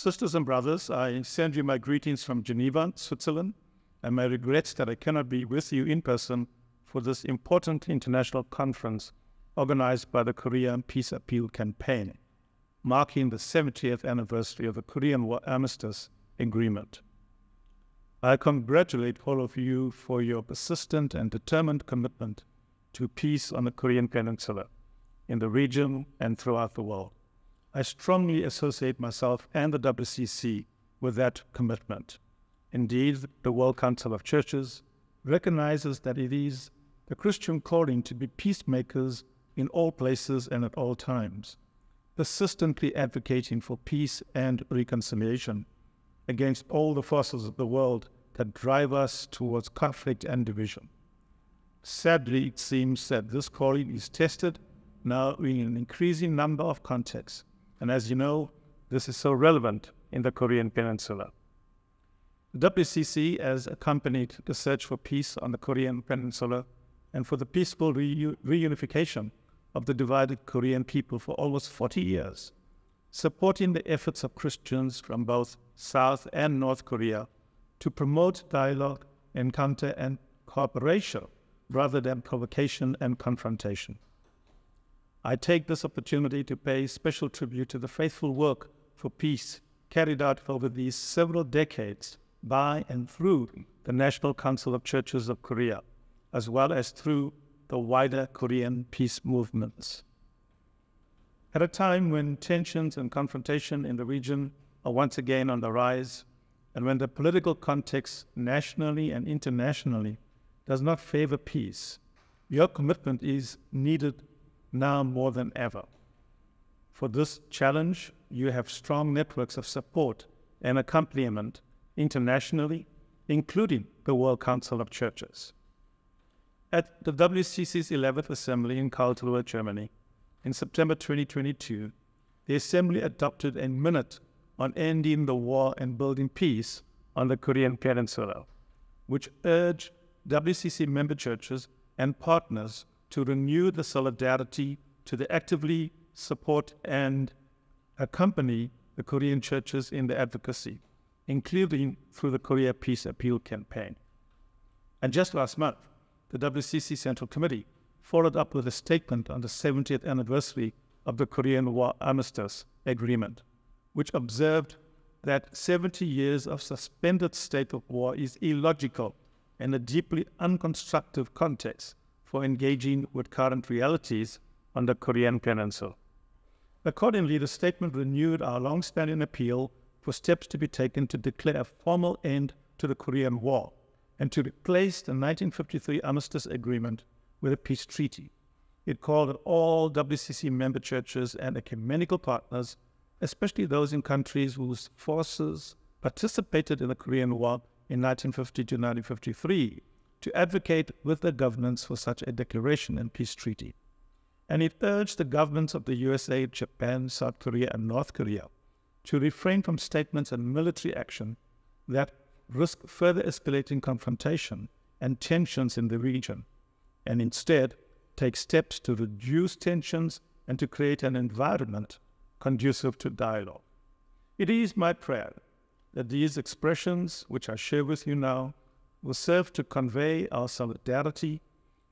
Sisters and brothers, I send you my greetings from Geneva, Switzerland, and my regrets that I cannot be with you in person for this important international conference organized by the Korean Peace Appeal Campaign, marking the 70th anniversary of the Korean War Armistice Agreement. I congratulate all of you for your persistent and determined commitment to peace on the Korean Peninsula, in the region and throughout the world. I strongly associate myself and the WCC with that commitment. Indeed, the World Council of Churches recognizes that it is the Christian calling to be peacemakers in all places and at all times, persistently advocating for peace and reconciliation against all the forces of the world that drive us towards conflict and division. Sadly, it seems that this calling is tested now in an increasing number of contexts, and as you know, this is so relevant in the Korean Peninsula. The WCC has accompanied the search for peace on the Korean Peninsula and for the peaceful reunification of the divided Korean people for almost 40 years, supporting the efforts of Christians from both South and North Korea to promote dialogue, encounter, and cooperation rather than provocation and confrontation. I take this opportunity to pay special tribute to the faithful work for peace carried out over these several decades by and through the National Council of Churches of Korea, as well as through the wider Korean peace movements. At a time when tensions and confrontation in the region are once again on the rise, and when the political context nationally and internationally does not favor peace, your commitment is needed now more than ever. For this challenge, you have strong networks of support and accompaniment internationally, including the World Council of Churches. At the WCC's 11th Assembly in Karlsruhe, Germany, in September 2022, the Assembly adopted a minute on ending the war and building peace on the Korean Peninsula, which urged WCC member churches and partners to renew the solidarity to actively support and accompany the Korean churches in their advocacy, including through the Korea Peace Appeal Campaign. And just last month, the WCC Central Committee followed up with a statement on the 70th anniversary of the Korean War Armistice Agreement, which observed that 70 years of suspended state of war is illogical and a deeply unconstructive context for engaging with current realities on the Korean Peninsula. Accordingly, the statement renewed our long-standing appeal for steps to be taken to declare a formal end to the Korean War and to replace the 1953 Armistice Agreement with a peace treaty. It called on all WCC member churches and ecumenical partners, especially those in countries whose forces participated in the Korean War in 1950 to 1953, to advocate with their governments for such a declaration and peace treaty. And it urged the governments of the USA, Japan, South Korea, and North Korea to refrain from statements and military action that risk further escalating confrontation and tensions in the region, and instead take steps to reduce tensions and to create an environment conducive to dialogue. It is my prayer that these expressions, which I share with you now, will serve to convey our solidarity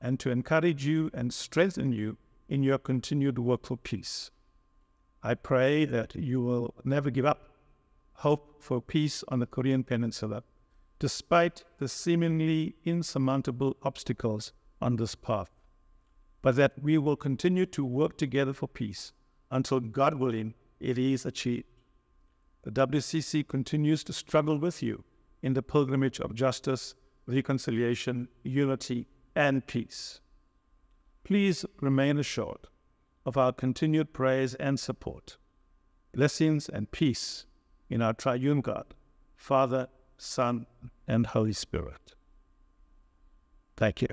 and to encourage you and strengthen you in your continued work for peace. I pray that you will never give up hope for peace on the Korean Peninsula, despite the seemingly insurmountable obstacles on this path, but that we will continue to work together for peace until, God willing, it is achieved. The WCC continues to struggle with you in the pilgrimage of justice, reconciliation, unity, and peace. Please remain assured of our continued praise and support. Blessings and peace in our triune God, Father, Son, and Holy Spirit. Thank you.